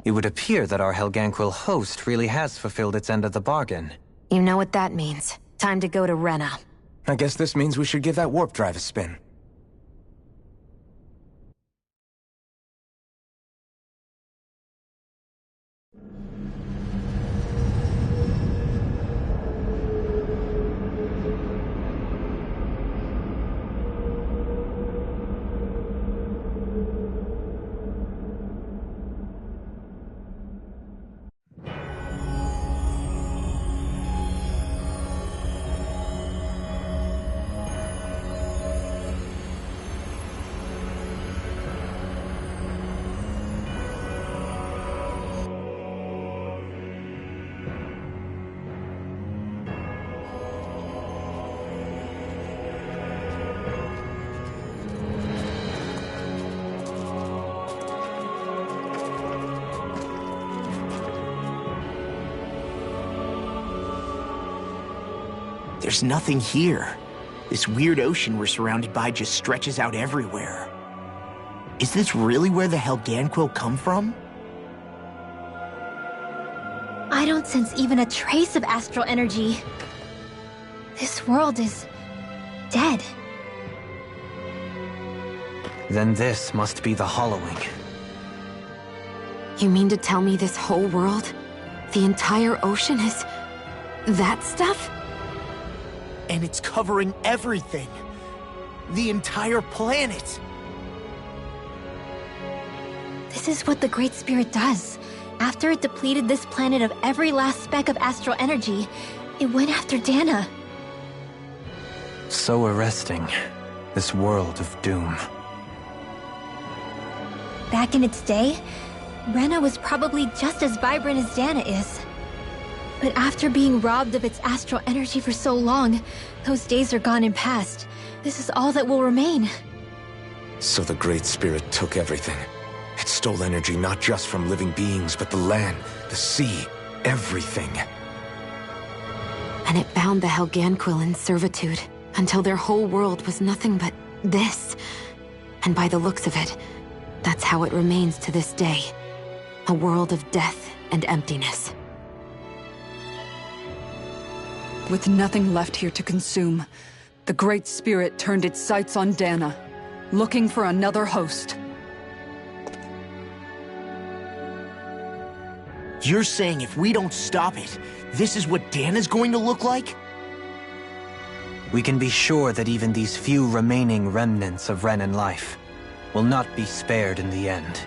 It would appear that our Helganquil host really has fulfilled its end of the bargain. You know what that means. Time to go to Rena. I guess this means we should give that warp drive a spin. There's nothing here. This weird ocean we're surrounded by just stretches out everywhere. Is this really where the Helganquil come from? I don't sense even a trace of astral energy. This world is dead. Then this must be the Hollowing. You mean to tell me this whole world, the entire ocean is that stuff? And it's covering everything. The entire planet. This is what the Great Spirit does. After it depleted this planet of every last speck of astral energy, it went after Dana. So arresting. This world of doom. Back in its day, Rena was probably just as vibrant as Dana is. But after being robbed of its astral energy for so long, those days are gone and past. This is all that will remain. So the Great Spirit took everything. It stole energy not just from living beings, but the land, the sea, everything. And it bound the Helganquil in servitude, until their whole world was nothing but this. And by the looks of it, that's how it remains to this day. A world of death and emptiness. With nothing left here to consume, the Great Spirit turned its sights on Dana, looking for another host. You're saying if we don't stop it, this is what Dana's going to look like? We can be sure that even these few remaining remnants of Renan life will not be spared in the end.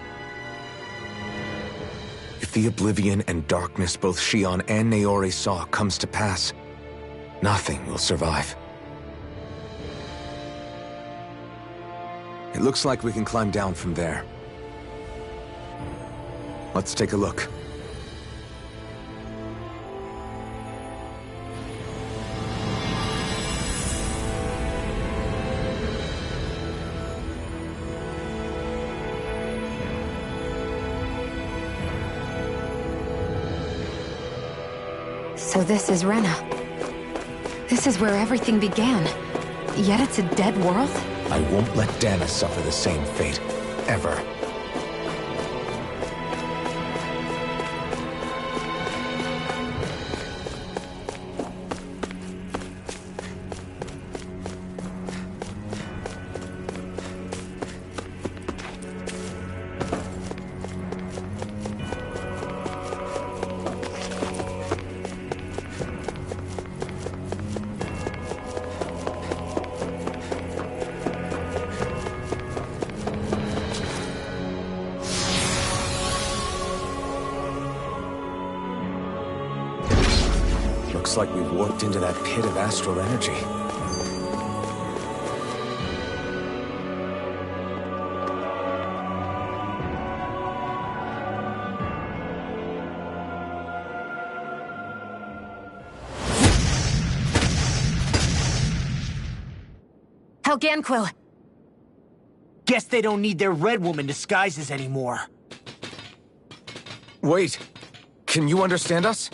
If the oblivion and darkness both Shion and Naori saw comes to pass, nothing will survive. It looks like we can climb down from there. Let's take a look. So this is Rena. This is where everything began. Yet it's a dead world? I won't let Dana suffer the same fate, ever. Looks like we've warped into that pit of astral energy. Helganquil! Guess they don't need their Red Woman disguises anymore. Wait, can you understand us?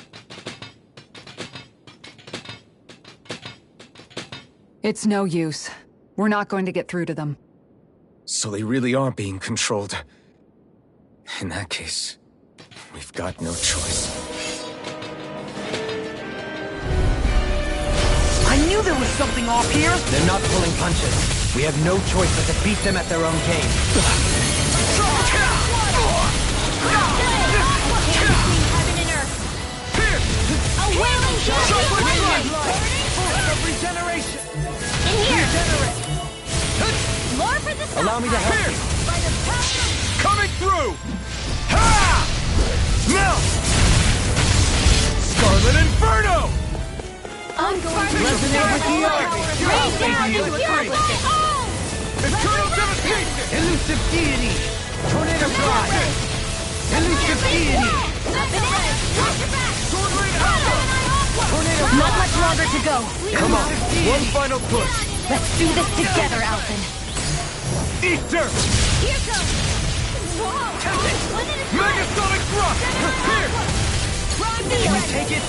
It's no use. We're not going to get through to them. So they really are being controlled. In that case... We've got no choice. I knew there was something off here! They're not pulling punches. We have no choice but to beat them at their own game. A wailing champion! Of regeneration! In here! More for the sun! Allow me to help you. Coming through! Ha! Melt! Scarlet Inferno! Resonate with the earth! Eternal Devastation! Elusive deity! Tornado Drive! Elusive deity! Not much longer to go. Come on, one final push! Let's do this together, Alphen. Eater! Here goes! Whoa! Megasonic Thrust! Here! Can you take it?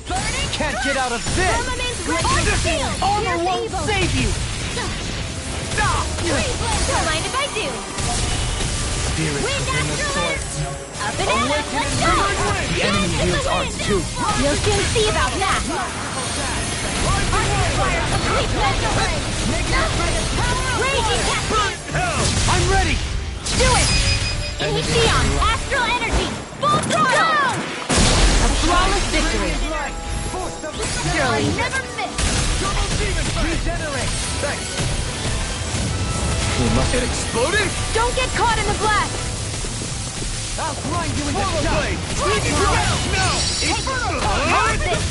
Burning! Can't get out of this! Firmament's great shield! Armor won't save you! Don't mind if I do! Spirits Wind within the Astral sword. Up and at it! Let's go! The enemy wields arts too. You'll soon see about that! Requires complete mental break! Raging Captain! I'm ready! Do it! Inition! Astral Energy! Full throttle! A flawless victory. Surely never miss! Regenerate! Thanks. It exploded? Don't get caught in the blast! I'll grind you into dust! No! Hold this!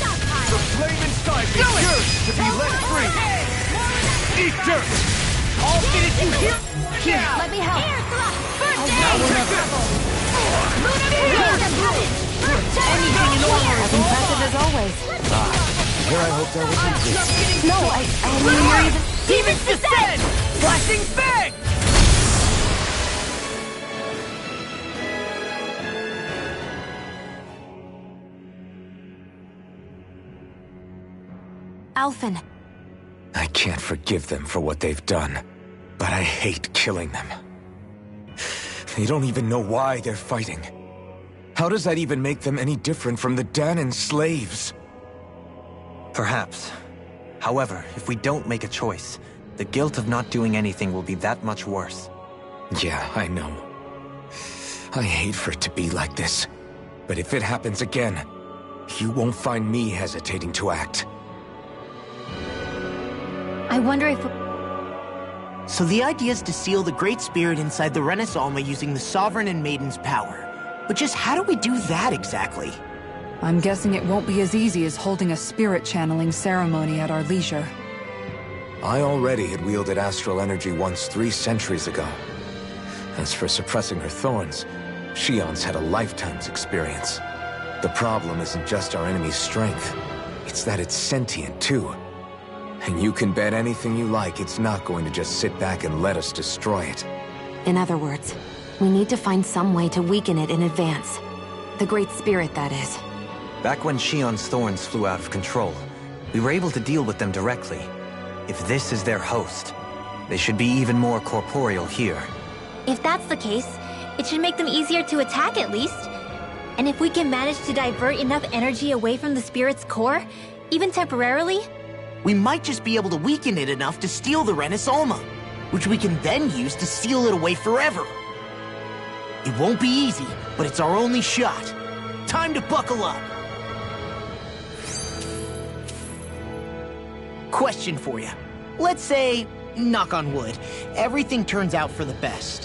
The flame inside me yearns to be let free! Eat dirt! All finish you here! Here, let me help. Air thrust! First Now aid! we're not... Anything in order. As impressive as always. Here I hoped I was included. No, I mean, you're even... Demons descend! Flashing bang! Alphen. I can't forgive them for what they've done, but I hate killing them. They don't even know why they're fighting. How does that even make them any different from the Dahnan slaves? Perhaps. However, if we don't make a choice, the guilt of not doing anything will be that much worse. Yeah, I know. I hate for it to be like this. But if it happens again, you won't find me hesitating to act. I wonder if... So the idea is to seal the Great Spirit inside the Renis Alma using the Sovereign and Maiden's power. But just how do we do that exactly? I'm guessing it won't be as easy as holding a spirit channeling ceremony at our leisure. I already had wielded astral energy once 3 centuries ago. As for suppressing her thorns, Shion's had a lifetime's experience. The problem isn't just our enemy's strength. It's that it's sentient, too. And you can bet anything you like it's not going to just sit back and let us destroy it. In other words, we need to find some way to weaken it in advance. The Great Spirit, that is. Back when Shion's thorns flew out of control, we were able to deal with them directly. If this is their host, they should be even more corporeal here. If that's the case, it should make them easier to attack at least. And if we can manage to divert enough energy away from the spirit's core, even temporarily, We might just be able to weaken it enough to steal the Renis Alma, which we can then use to seal it away forever. It won't be easy, but it's our only shot. Time to buckle up. Question for you. Let's say, knock on wood, everything turns out for the best.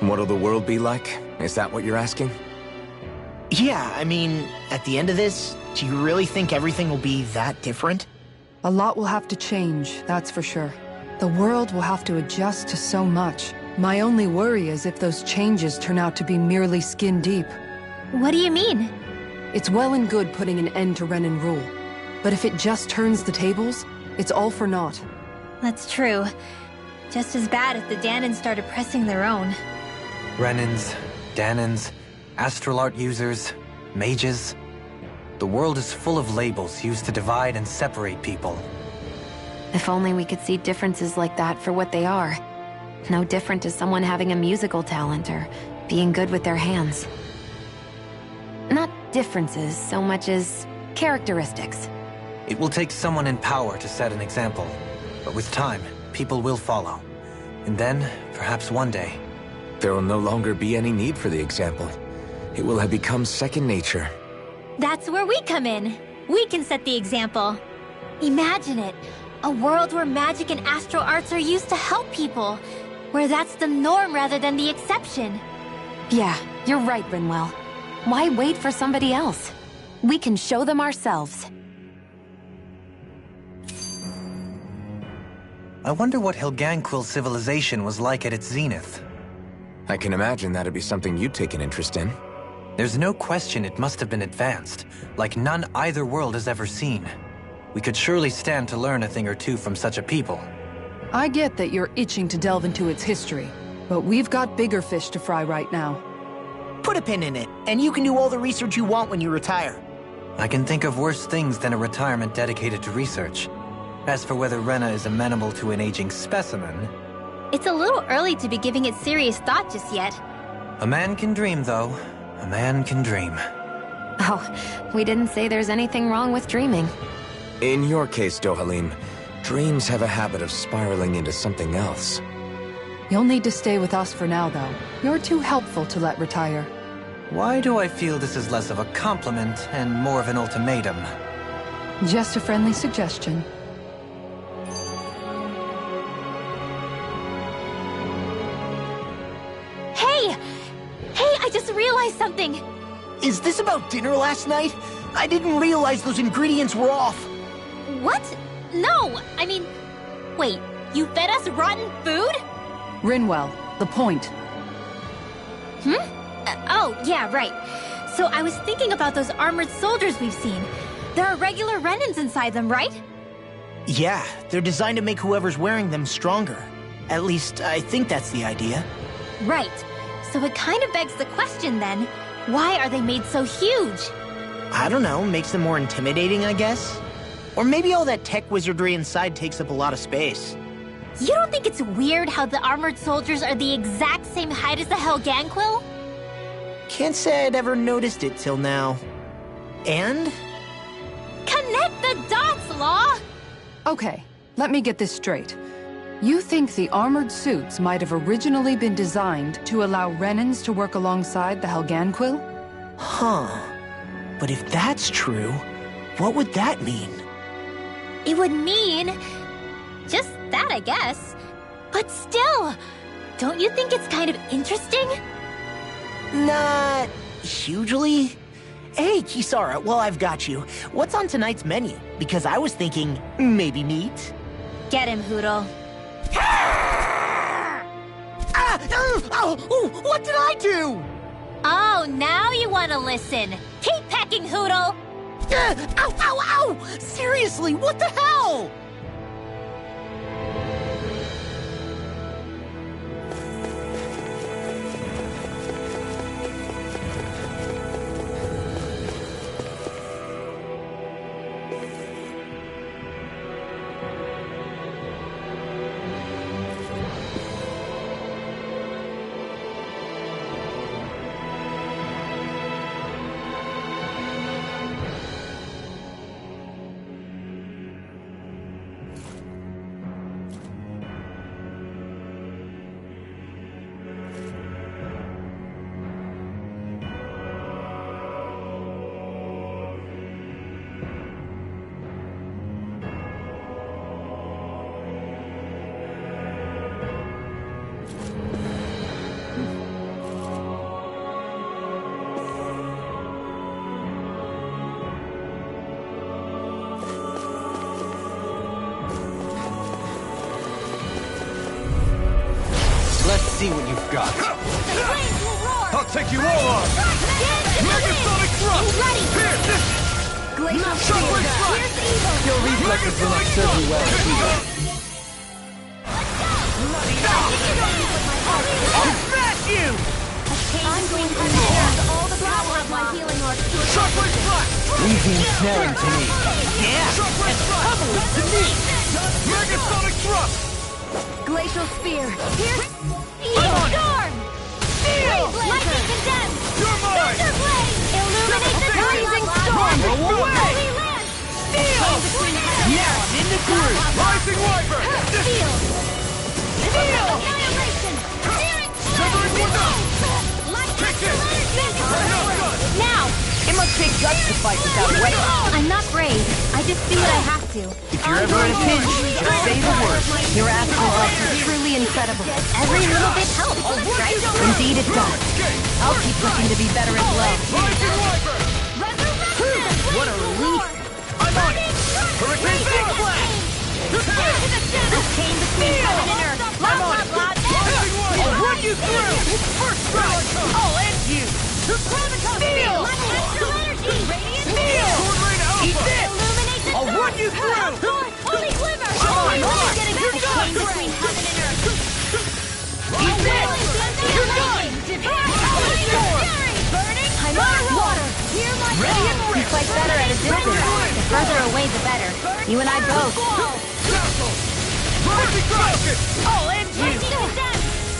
What'll the world be like? Is that what you're asking? Yeah, I mean, at the end of this, do you really think everything will be that different? A lot will have to change, that's for sure. The world will have to adjust to so much. My only worry is if those changes turn out to be merely skin deep. what do you mean? It's well and good putting an end to Renin rule. But if it just turns the tables, it's all for naught. That's true. Just as bad if the Dahnans started pressing their own. Renins, Dahnans, astral art users, mages. The world is full of labels used to divide and separate people. If only we could see differences like that for what they are. No different to someone having a musical talent or being good with their hands. differences so much as characteristics. It will take someone in power to set an example. But with time, people will follow. And then, perhaps one day... There will no longer be any need for the example. It will have become second nature. That's where we come in. We can set the example. Imagine it. A world where magic and astral arts are used to help people. Where that's the norm rather than the exception. Yeah, you're right, Rinwell. Why wait for somebody else? We can show them ourselves. I wonder what Helganquil civilization was like at its zenith. I can imagine that'd be something you'd take an interest in. There's no question it must have been advanced, like none either world has ever seen. We could surely stand to learn a thing or two from such a people. I get that you're itching to delve into its history, but we've got bigger fish to fry right now. Put a pin in it, and you can do all the research you want when you retire. I can think of worse things than a retirement dedicated to research. As for whether Rena is amenable to an aging specimen... It's a little early to be giving it serious thought just yet. A man can dream, though. A man can dream. Oh, we didn't say there's anything wrong with dreaming. In your case, Dohalim, dreams have a habit of spiraling into something else. You'll need to stay with us for now, though. You're too helpful to let retire. Why do I feel this is less of a compliment and more of an ultimatum? Just a friendly suggestion. I just realized something! Is this about dinner last night? I didn't realize those ingredients were off. What? No! I mean... Wait, you fed us rotten food? Rinwell, the point. Oh, yeah, right. So I was thinking about those armored soldiers we've seen. There are regular Renans inside them, right? Yeah, they're designed to make whoever's wearing them stronger. At least, I think that's the idea. Right. So it kind of begs the question then, why are they made so huge? I don't know, makes them more intimidating, I guess? Or maybe all that tech wizardry inside takes up a lot of space. You don't think it's weird how the armored soldiers are the exact same height as the Helganquil? Can't say I'd ever noticed it till now. And? Connect the dots, Law! Okay, let me get this straight. You think the armored suits might have originally been designed to allow Renans to work alongside the Helganquil? Huh. But if that's true, what would that mean? It would mean... just that, I guess. But still, don't you think it's kind of interesting? Not... hugely? Hey, Kisara, well, I've got you. What's on tonight's menu? Because I was thinking, maybe meat? Get him, Hootle. What did I do? Oh, now you want to listen. Keep pecking, Hootle! Ow, ow, ow! Seriously, what the hell? Let's see what you've got. I'll take you all on! Megasonic thrust! Ready! Here! Glacial Shockwave Spear! strike! Here's evil! Your reflexes will not serve you well, Peter. I'll smash you! I'm going to use all the power of my healing arts to Shockwave strike! Easy ensnaring to me. Yeah, Shockwave strike! to me! Megasonic thrust! Glacial Spear! Here's I'm Evil on it. Storm! Lightning Condemned! You're mine! Thunder Blade! Illuminate the victory! Rising Wyvern! Steel! Steel! Annihilation! Severing one up! Kick it! Now! It must take guts to fight without weapons. I'm not brave. I just do what I have to. If you're ever in a pinch, just say the word. Your astral health is truly incredible. Every little bit helps, right? Indeed it does. I'll keep looking to be better at love. Rising Wyvern! What a relief! I'm on it! Hurricane Big Blast! The chain between heaven and earth. Blah, blah, blah. Rising Wyvern! I'll run you through! First strike! I'll end you! Steel! Astral energy! Radiant Steel! Sword Rain Eat Alpha! this! Illuminate the I'll run you through! Holy glimmer! I'm on! Getting the chain between heaven and earth. Eat this! You're done! Burning! I'm on water! Hear my Radiant call! We fight better at a distance. The further away, the better. You and I both. Castle! Rising Dragon! I'll end you!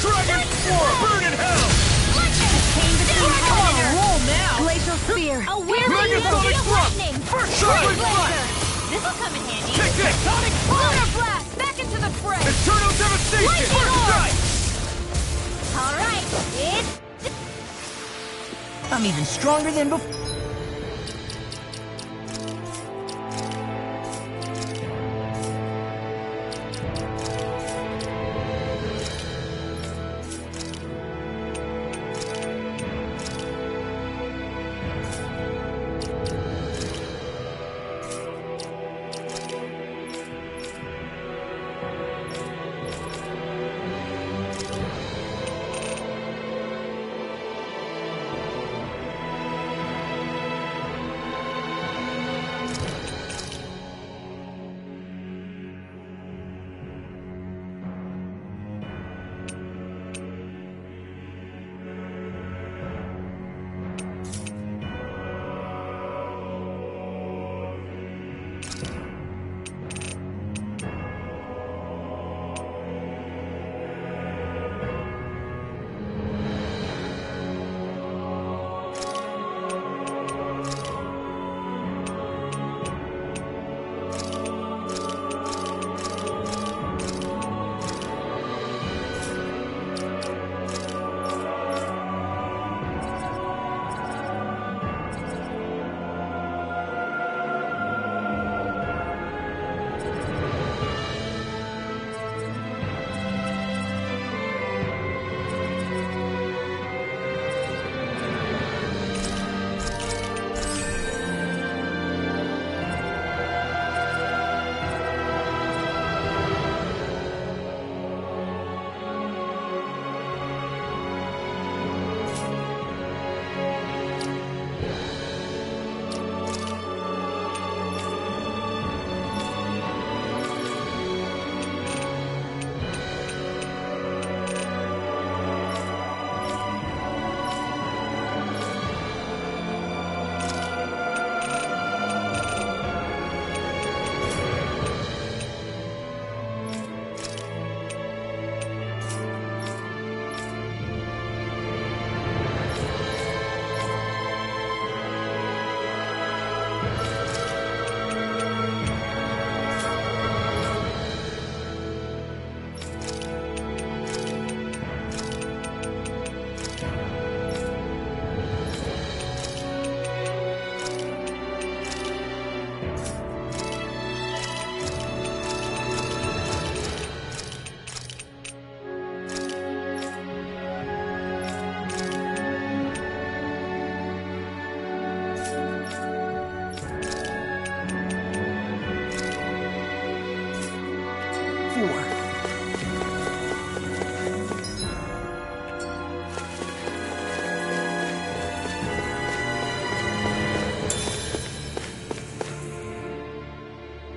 Dragon Spore! Burn in hell! Chain between heaven and earth. Roll now! Glacial spear. A Megasonic Thrust! First strike! This'll come in handy. Kick it! Water blast! Back into the fray! Eternal Devastation! Lightning First Orb! strike! All right, it's I'm even stronger than before.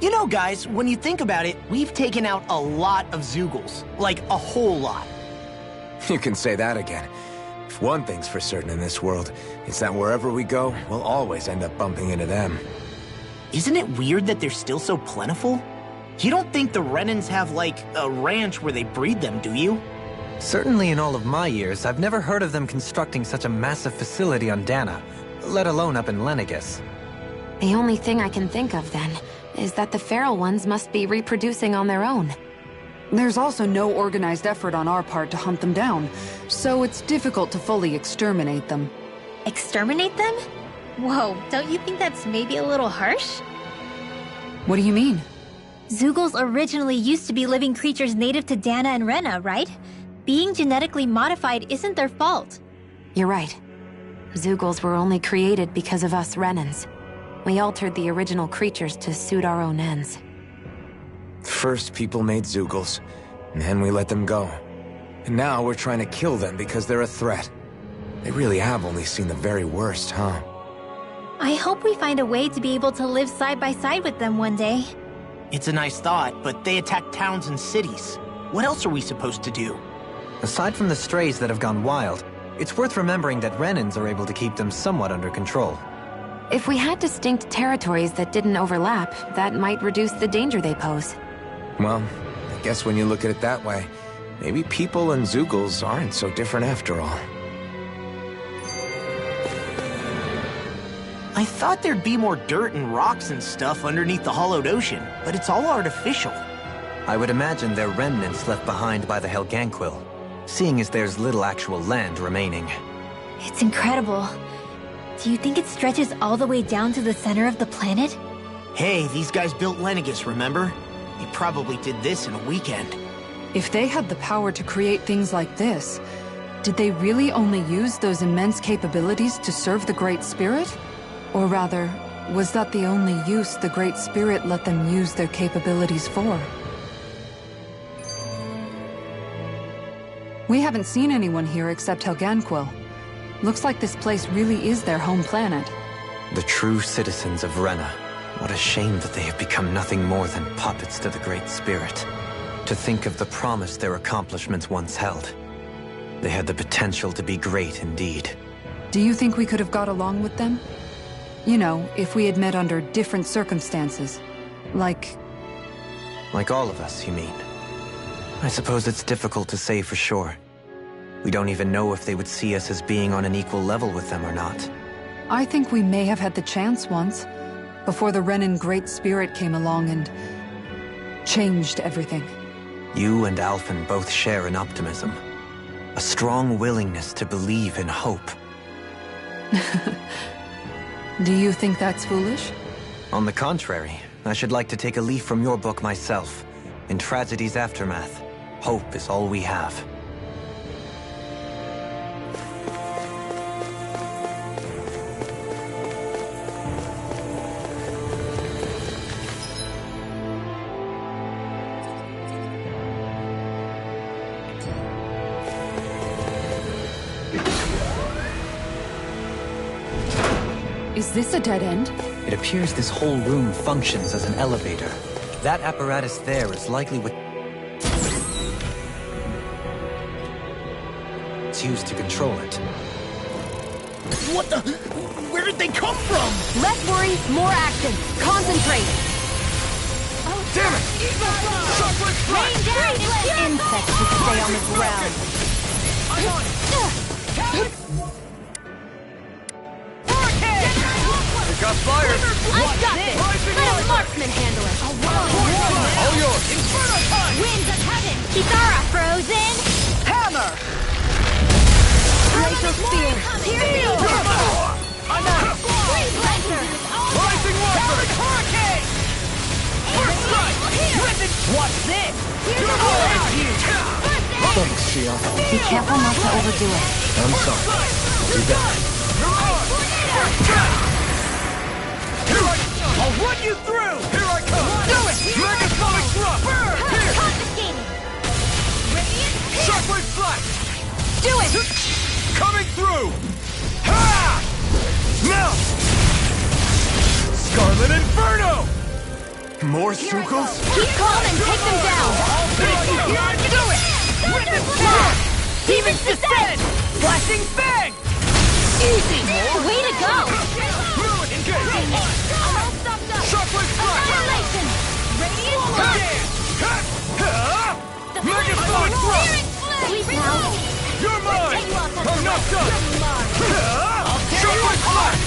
You know, guys, when you think about it, we've taken out a lot of Zeugles. Like, a whole lot. You can say that again. If one thing's for certain in this world, it's that wherever we go, we'll always end up bumping into them. Isn't it weird that they're still so plentiful? You don't think the Renans have, like, a ranch where they breed them, do you? Certainly in all of my years, I've never heard of them constructing such a massive facility on Dana, let alone up in Lenegis. The only thing I can think of, then, is that the feral ones must be reproducing on their own. There's also no organized effort on our part to hunt them down, so it's difficult to fully exterminate them. Exterminate them? Whoa, don't you think that's maybe a little harsh? What do you mean? Zeugles originally used to be living creatures native to Dana and Rena, right? Being genetically modified isn't their fault. You're right. Zeugles were only created because of us Renans. We altered the original creatures to suit our own ends. First, people made Zeugles, and then we let them go. And now we're trying to kill them because they're a threat. They really have only seen the very worst, huh? I hope we find a way to be able to live side by side with them one day. It's a nice thought, but they attack towns and cities. What else are we supposed to do? Aside from the strays that have gone wild, it's worth remembering that Renans are able to keep them somewhat under control. If we had distinct territories that didn't overlap, that might reduce the danger they pose. Well, I guess when you look at it that way, maybe people and Zeugles aren't so different after all. I thought there'd be more dirt and rocks and stuff underneath the hollowed ocean, but it's all artificial. I would imagine they're remnants left behind by the Helganquil, seeing as there's little actual land remaining. It's incredible. Do you think it stretches all the way down to the center of the planet? Hey, these guys built Lenegus, remember? They probably did this in a weekend. If they had the power to create things like this, did they really only use those immense capabilities to serve the Great Spirit? Or rather, was that the only use the Great Spirit let them use their capabilities for? We haven't seen anyone here except Helganquil. Looks like this place really is their home planet. The true citizens of Rena. What a shame that they have become nothing more than puppets to the Great Spirit. To think of the promise their accomplishments once held. They had the potential to be great indeed. Do you think we could have got along with them? You know, if we had met under different circumstances. Like all of us, you mean? I suppose it's difficult to say for sure. We don't even know if they would see us as being on an equal level with them or not. I think we may have had the chance once, before the Renan Great Spirit came along and changed everything. You and Alphen both share an optimism. A strong willingness to believe in hope. Do you think that's foolish? On the contrary, I should like to take a leaf from your book myself. In tragedy's aftermath, hope is all we have. Is this a dead end? It appears this whole room functions as an elevator. That apparatus there is likely what it's used to control it. What the? Where did they come from? Less worry, more action. Concentrate. Damn it! Rain down, insects should stay on the ground. I'm on it! Got fired! I've got this! Let a marksman handle it! All yours! Inferno time! Winds of heaven! Kitara frozen! Hammer! Glacial spear! Piercing! I'm on it! Freeze Lancer! Rising Watcher! Hurricane! First strike! Watch this! Thanks, Shion. Be careful not to overdo it. I'm sorry. I'll do better. I'll run you through! Here I come! Do it! Megasonic thrust! Burn! Here! Confiscating! Shockwave flash! Do it! Coming through! Ha! Now! Scarlet Inferno! More Zeugles? Keep calm and take them down! Do it! Witness Blast! Demons Descent! Flashing Fang! Easy! Way to go! Ruin engage! Shockwave flash! Annihilation! Radiant Cut! Megasonic thrust! Sleep now! You're mine! I'm not done! Shockwave flash!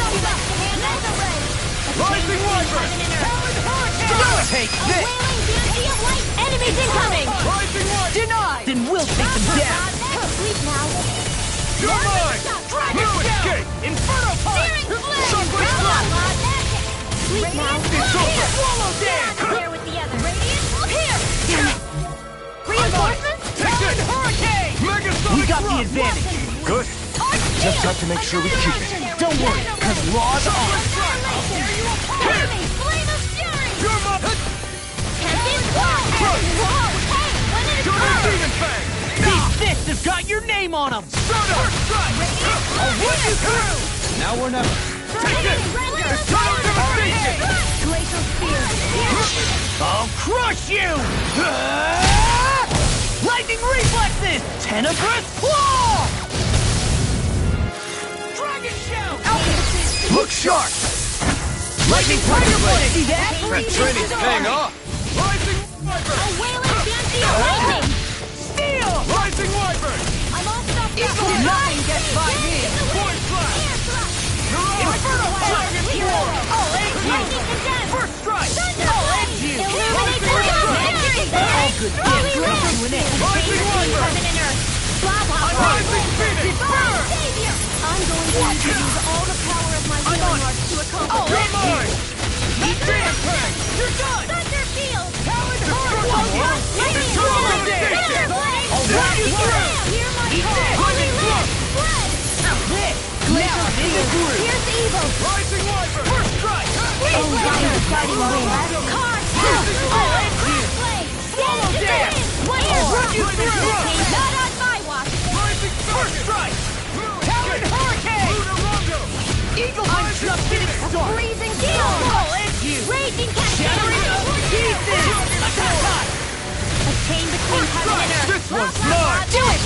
Rising Wyvern! Take this! Enemies incoming! Rising light! Denied! Then we'll take them down! Sleep now. You're mine! No escape! Inferno punch! Chocolate strike! Sleep now. It's over! Swallow dance! There with the other. Here! Reinforcements? Take it! Hurricane! Megasonic We got the thrust! advantage! Good. Just have to make sure we keep it. Don't worry, cause Raw's on! Flame of fury! You're my... Tempting Squad! Whoa! Hey! When did it You're come? the demon fang! These fists have got your name on them! Soda! I'll run you through! Now or never. Take it! It's total devastation! Glacial Spear! I'll crush you! Lightning reflexes! Tenebrous claw! Dragon shout! Look sharp! Lightning tiger blade! See that? That training's paying off! Rising Wyvern! A wailing fancy of lightning! Steel! Rising Wyvern! I'm all stopped up! Nothing gets by me! Void Slash! Inferno Dragon Sword! I'll end you! Lightning condemned! First strike! Thunder! I'll end you! Illuminate the magic! All good things come to an end! Rising Wyvern! Heaven and earth! Blah, blah, blah! Rising Phoenix! Savior! I'm going to need to use all the power of my healing arts to accomplish You're mine! Demon fang! You're done! Thunder Field! Talon Lightning! It's total Thunder devastation! Blade! I'll run you through! Hear my Eat call! this! Holy Land! Blood! This! Now in the groove! Here's evil! Rising Wyvern! First strike! Fighting Blade! Cards! I'll end you! Blade! Swallow dance! I'll run you through! Not on my watch! Rising First Falcon! strike! Talon Hurricane! Lunarongo! Eagle I'm just getting started! Freezing Gale! I'll end you! Raging Shattering up Cascade! pieces! Attack! A chain between heaven and earth! This one's mine! Do it!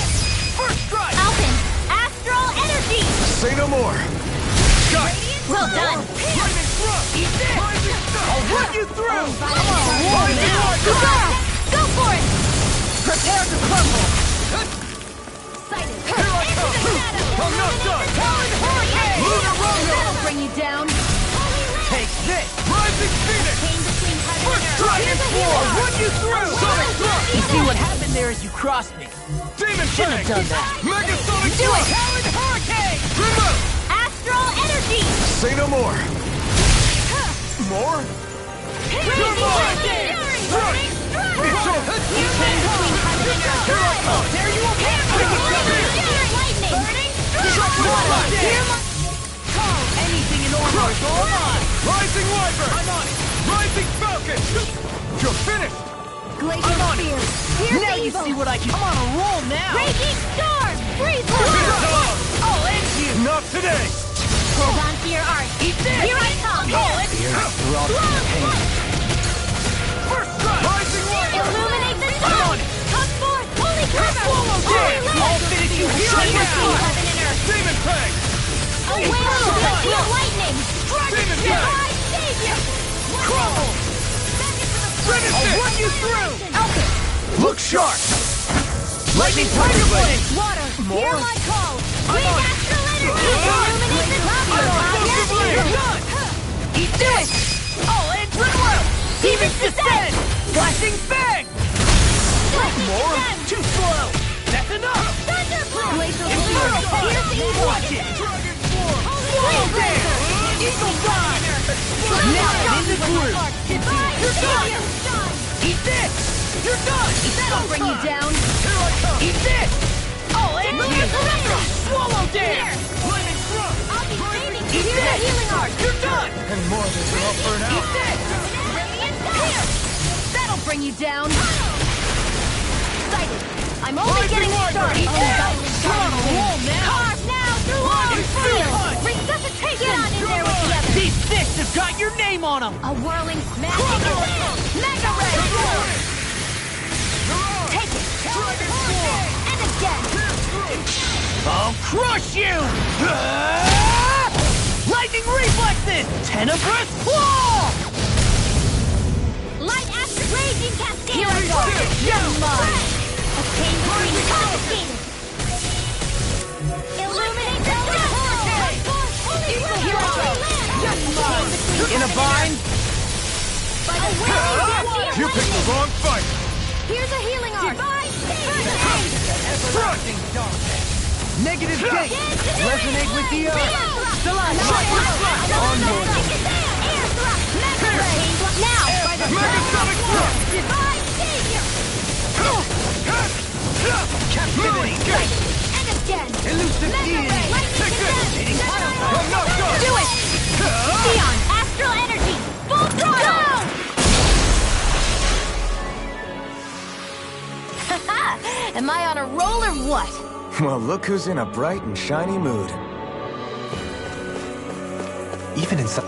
First strike! Alpin! Astral Energy! Say no more. Got Well done! Lightning thrust! Eat this! I'll run you through! Rising Wyvern! Kukara! Go for it! Prepare to crumble! Sighted! Here I come! I'm not done! Talon Hurricane! Lunarongo! That'll bring you down! Take this! Rising Phoenix! Chain between heaven and earth! Dragon I'll run you through! Sonic thrust! You see what happened there is you crossed me. Demon Shouldn't fang! have done that. Megasonic Do it! thrust! Talon Hurricane! Remote! Astral Energy! Say no more. More? Raging mine! Fury! Strike! It's over! Chain between heaven and earth! Here I come! There you will Lightning! Hear my call! Anything in order is all mine! Rising Wyvern! I'm on it! Rising Falcon! You're finished! Glacial I'm on it. Spear! Here's Now you evil! see what I can... I'm on a roll now! Raging Storm! Freeze! It's on! I'll end you! Not today! Hold on to your art! Eat this! Here I come! I'll end you! First strike! Rising Wyvern! Illuminate the I'm sun! on it! Come forth, holy cover! Swallow Holy dance! land! I'll finish you here Chain and between now! heaven and earth! Demon fang! A whale of steel lightning! Demon Your fang! high savior! Crumble! Finish I'll it! run you through! Alpin! Look sharp. Lightning Tiger Blade! Water! Hear my call! Bring on it. astral energy! Illuminate the top! You're done! Eat this! I'll end you! Demons descend! Flashing bang! More? Too slow! That's enough! Thunderclap! Glacial Inferno Spear! Punch! Here's evil! Watch it! Dragon form! Swallow dance! Eagle dive! Now in the groove! Divine You're done! savior! Eat this! You're done! That'll bring you down! Here I come! Eat this! I'll end Move you! the rest. Swallow dance! Lightning thrust! I'll be saving Eat you! this! Healing art! You're done! And more than you're all burnt Eat out! this! Here! That'll bring you down! Sighted! I'm only Rising getting Wyvern. started! Eat this! You're on a roll now! Carve now through all Lightning field! punch. Resuscitation! Get on in there with the others! These fists have got your name on them! A whirling magic Mega Ray! Take it! Dragon form! And again! I'll crush you! Lightning reflexes! Tenebrous claw! Light after raging cascade! Here I go! You're mine! A chain between confiscated! Illuminate the In a bind? You picked the wrong fight! Here's a healing art. Negative gate! Resonate with the earth! Onward! Now! Megasonic thrust! Divine Savior! Captivity! And again! Elusive deity! Take this! I'm not done! Do it! Sion, astral energy! Full throttle! Am I on a roll or what? Well, look who's in a bright and shiny mood. Even in some...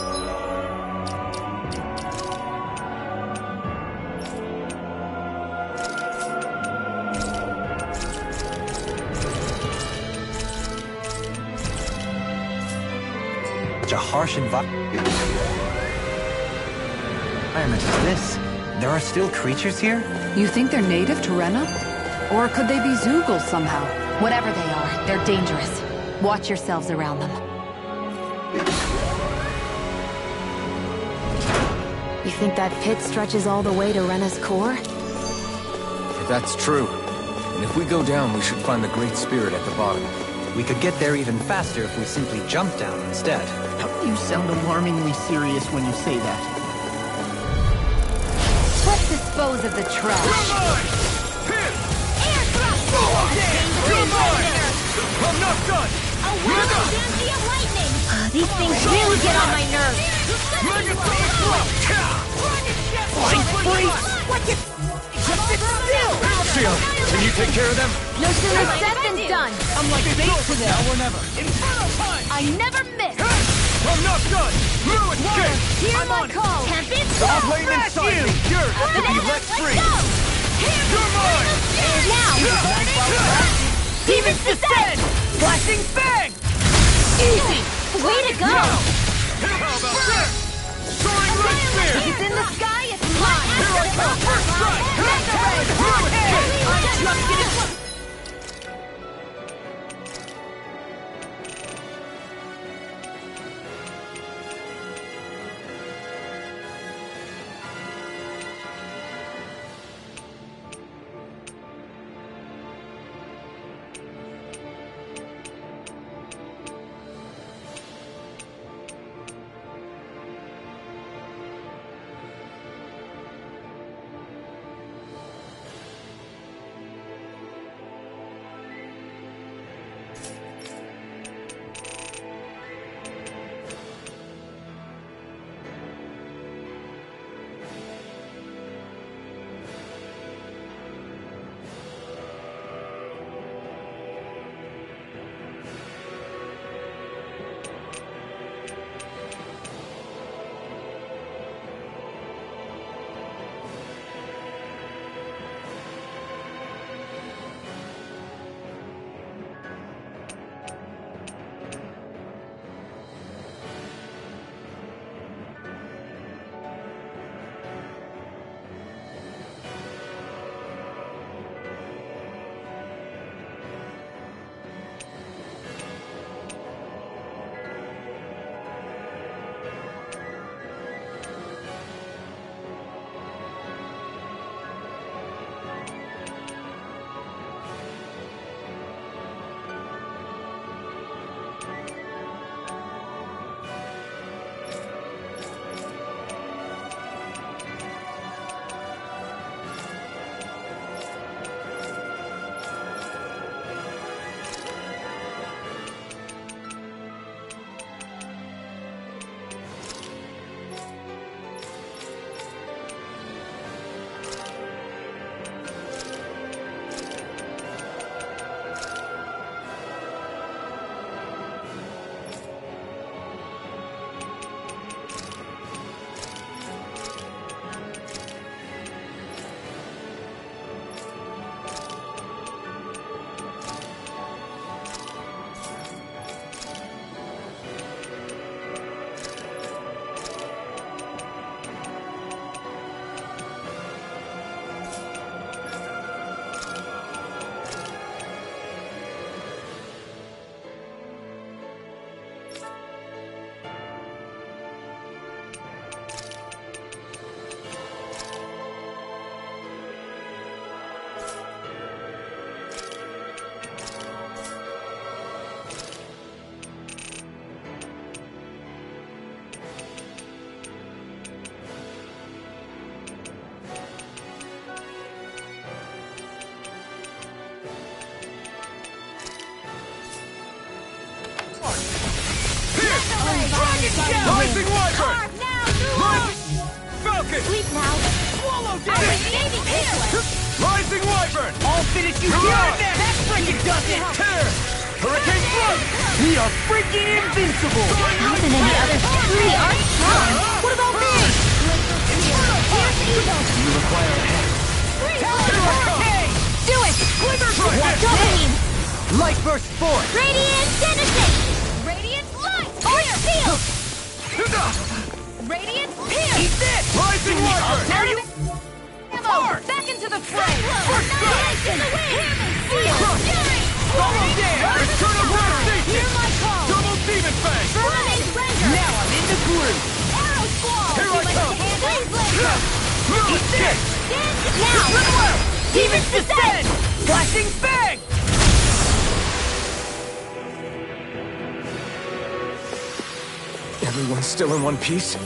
such a harsh environment as this, there are still creatures here? You think they're native to Rena? Or could they be Zeugles somehow? Whatever they are, they're dangerous. Watch yourselves around them. You think that pit stretches all the way to Rena's core? If that's true, and if we go down, we should find the Great Spirit at the bottom. We could get there even faster if we simply jump down instead. You sound alarmingly serious when you say that. Let's dispose of the trash. Air thrust! You're mine! I'm not done! A whirling doozy of lightning! These things really get on my nerves. Megasonic thrust! Flying freeze! What you... Just sit still! Sion, can you take care of them? No sooner said than done. I'm like bait to them. Now or never. Inferno punch! I never miss. I'm not done! New escape! Hear my call. Can't be I'll stopped. blame inside me! Yours to be let free! Let's go. You're mine! Now. Demons descend! Flashing fang! Easy. Way to go. How about this? Soaring light spear! It's in the sky. It's mine. Here I come! First strike! New escape! I'm just getting... Here! Dragon Shell! Rising Wyvern! Falcon! Sleep now. Swallow Our Dash! baby here. Rising Wyvern! I'll finish you here and there! That freaking does it! Tear! Hurricane Thrust! We are freaking invincible! How can any other we are strong? What about me? You require a hand. Hurricane! Do it! Glimmer What's Double beam! Light Burst Force! Radiant Genesis! Radiant Light! Force Field! Radiant Pierce! Eat this! Rising Wyvern! Dare you? Ammo! Back into the fray! First strike! Double dare! Eternal Devastation! Hear my call! Double Demon Fang! Vermine Splendor! Now I'm in the groove! Arrow Squall! Here I come! Blaze Blazer! Eat this! Now! Demons Descend! Flashing Fang! Everyone's still in one piece?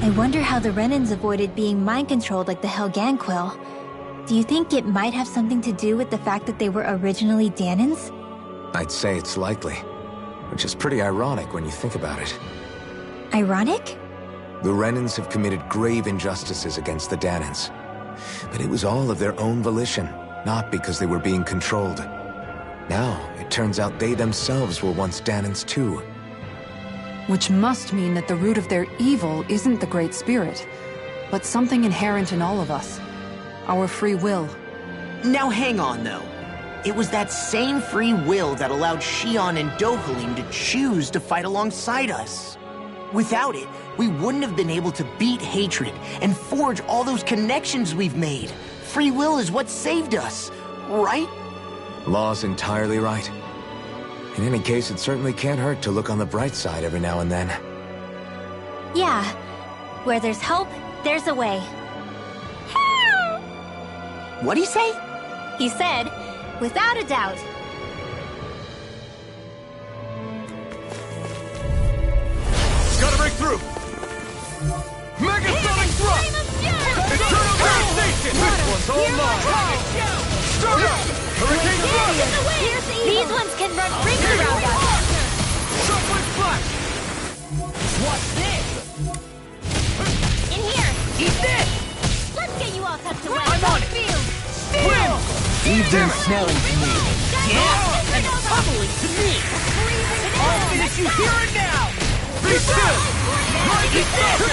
I wonder how the Renans avoided being mind-controlled like the Helganquil. Do you think it might have something to do with the fact that they were originally Dahnans? I'd say it's likely. Which is pretty ironic when you think about it. Ironic? The Renans have committed grave injustices against the Dahnans. But it was all of their own volition, not because they were being controlled. Now, it turns out they themselves were once Dahnans too. Which must mean that the root of their evil isn't the Great Spirit, but something inherent in all of us. Our free will. Now hang on, though. It was that same free will that allowed Xion and Dohalim to choose to fight alongside us. Without it, we wouldn't have been able to beat hatred and forge all those connections we've made. Free will is what saved us, right? Law's entirely right. In any case, it certainly can't hurt to look on the bright side every now and then. Yeah. Where there's hope, there's a way. What'd he say? He said, without a doubt. Gotta break through! Megasonic Thrust! Eternal Devastation! This one's all mine! Start up! Hurricane Thrust! These ones can run rings around us. Shuffling Flash! What's this? In here. Eat this! Let's get you all tucked away. I'm on it. Wham! You've been smelling to me. Yeah, and bubbling to me. I'll finish you here and now. Be still! Eat this!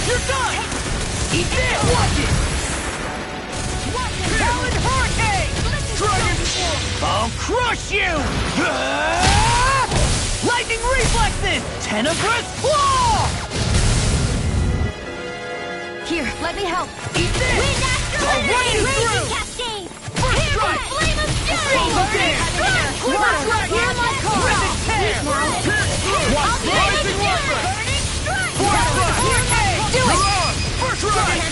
You're done! Eat this! Watch it! Talon Hurricane! Dragon! I'll crush you! Lightning Reflexes! Tenebrous Claw! Here, let me help. Eat this! Wind Astral I'll run you Raging through! Cascade! First Hammer, strike! Flame of Fury! Over there! Water, hear my call! Rhythm Tear! I'll be Rising able to Wyvern! Burning Strike! Force Thrust! Do it! First strike!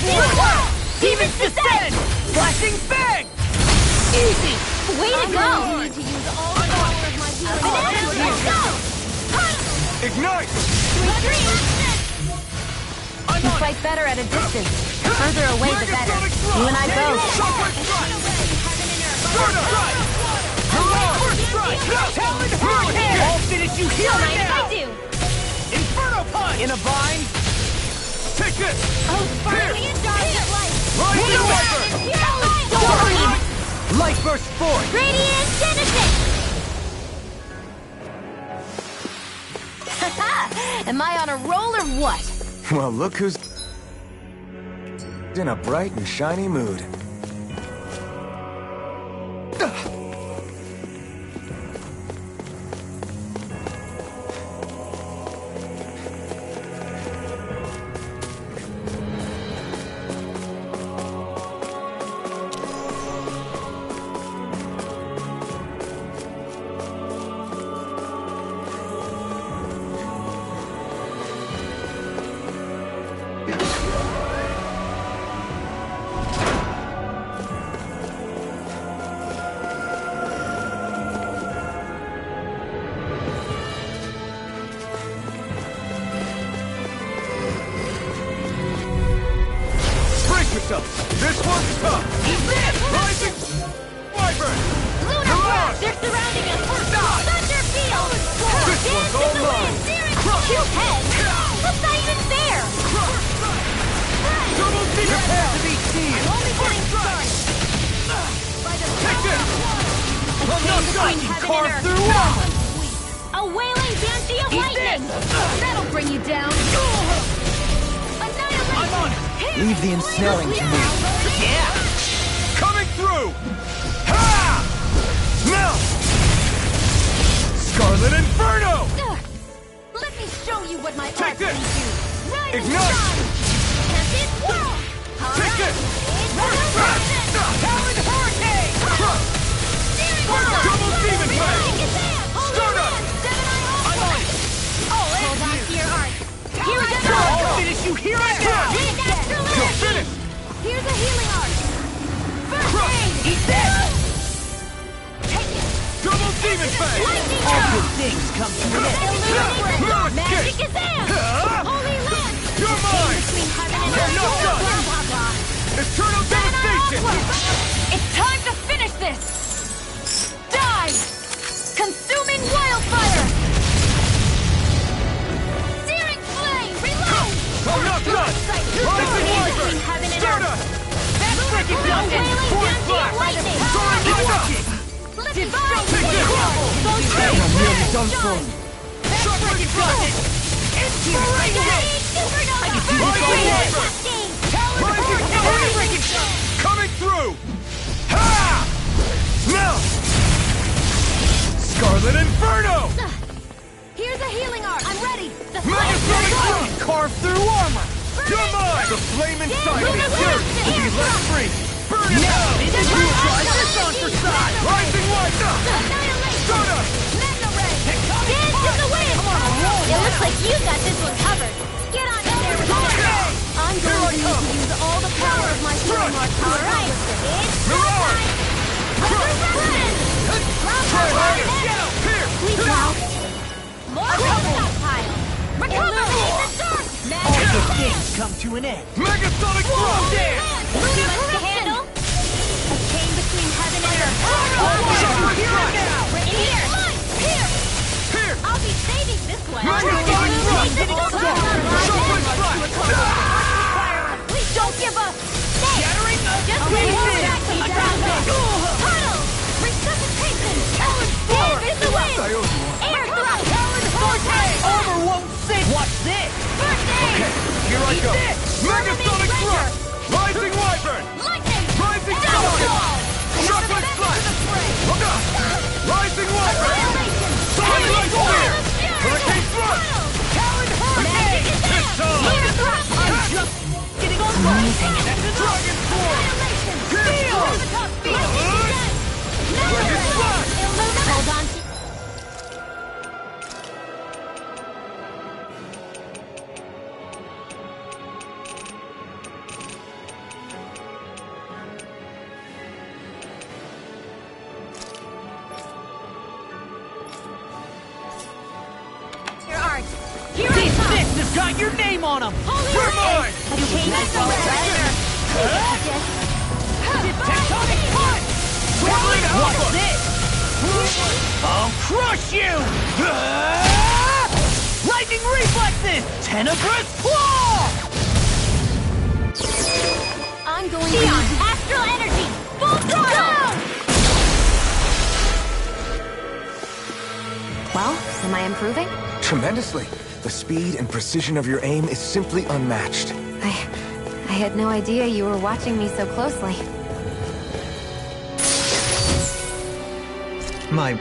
Demons Descend! Flashing Fang! Easy! Way to go! I need to use all the power of my healing. Let's go! Ignite! You fight better at a distance. The further away, the better. You and I both. Shuffling Flash! Start up! First strike! Talon Hurricane! I'll finish you here Don't and mind if now! I do. Inferno Punch! In a bind? Take this! Oh, sparkly and dark light. Rising Wyvern! Dory! Light Burst Force! Radiant Genesis! Am I on a roll or what? Well, look who's in a bright and shiny mood. I can carve through armor! A wailing banshee of lightning! That'll bring you down! Annihilation! I'm on it! Leave the ensnaring to me. Yeah! Coming through! Ha! Now! Scarlet Inferno! Let me show you what my Take art this! can do! Rise and Ignite! shine! And this world! Take this! Talon Hurricane! Double Demon Blade! Stardust! I'm on it! Hold on to your art! Here I go! I'll finish you here and now! You're finished! Here's a healing art! First Crush! aid! Eat that! Take it! Double Demon Blade! Lightning All arrow! good things come to an end. Illumination! Magic is in! Holy Lance! You're mine! Between heaven and You're earth! not done! Blah, blah, blah. Eternal Devastation! It's time to finish this! Die! Consuming wildfire! Searing flame! Reload! I'm not done! Rising Wyvern! Heaven and Stardust! That's freaking down! wailing Force dancing blast! lightning! Soaring Lightning! Divine Take this! Both I'm nearly done for. Shockwave's got it! Inspiration! I can do this all night! Rising Hurricane! Coming through! Ha! Now! Scarlet Inferno! Here's a healing art! I'm ready! The Megasonic Drum! Carve through armor. You're mine! The flame inside me Lunar here Blast! will be let free! Burn it down! Divine Try this Annihilation! on for size! Rising Lightning! Annihilation! Stardust! Mega Ray! Dance in the wind! It looks like you got this one covered. Get on in there with Okay. I'm Here I going to need come. to use all the power of my healing art to accomplish this. It's Mirage! Resurrection! Try harder! Here! Please now. More stockpile! Recover! All good things come to an end. Megasonic Drum! Lunar handle? A chain between heaven and earth. Shockwave's Here got it! now! Here! Here! Here! I'll be saving this one. Megasonic Drum! Shockwave's flash! Please don't give up. Stay. Shattering Just Amazing. hold back when you drop it. Tunnel. Resuscitation. Dance in the wind. Air thrust. Forte. Armor won't sink. What's this? First aid. Here I go! This. Megasonic Permanent Thrust! Rising Wyvern! Lightning. Rising Downfall. Stardust! Shockwave Flash! Rising Wyvern! Annihilation. Sonic Light Spear! Tunnel. Hurricane Thrust! Talon Hurricane. It's time! Air thrust. I'm just getting on Amazing. Dragon Form! Annihilation. Here! Over the top speed. Dragon Flash! Hold on to... Your art. Here I come. Fists have got your name on them. Holy You're Ray. mine! You came as a Tectonic punch. Twirling What's Alpha! this? I'll crush you. Lightning reflexes. Tenebrous claw. I'm going to use astral energy. Full throttle. Well, am I improving? Tremendously. The speed and precision of your aim is simply unmatched. I had no idea you were watching me so closely. My...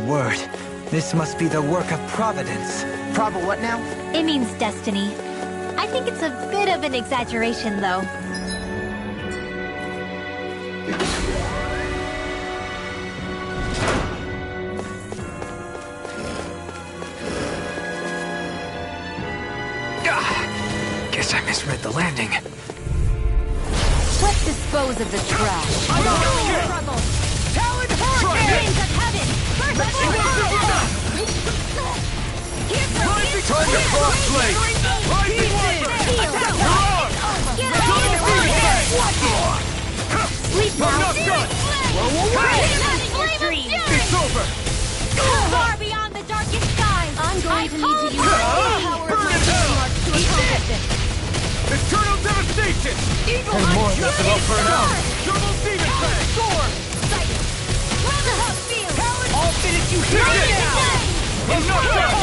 word. This must be the work of Providence. Proper what now? It means destiny. I think it's a bit of an exaggeration, though. Guess I misread the landing. Let's dispose of the trash. Trouble! Talon Winds of heaven! First Rising time to cross blade! Rising Wyvern! Sleep now! Not done! It's over! Far beyond the darkest skies! I'm going to need to use Burn all the power of my in hell! mark to accomplish this! Eternal devastation! Eagle And more than enough for now. Double demon fang! Sword! Sighted! Roundhouse field! I'll finish you here now! I'm not done!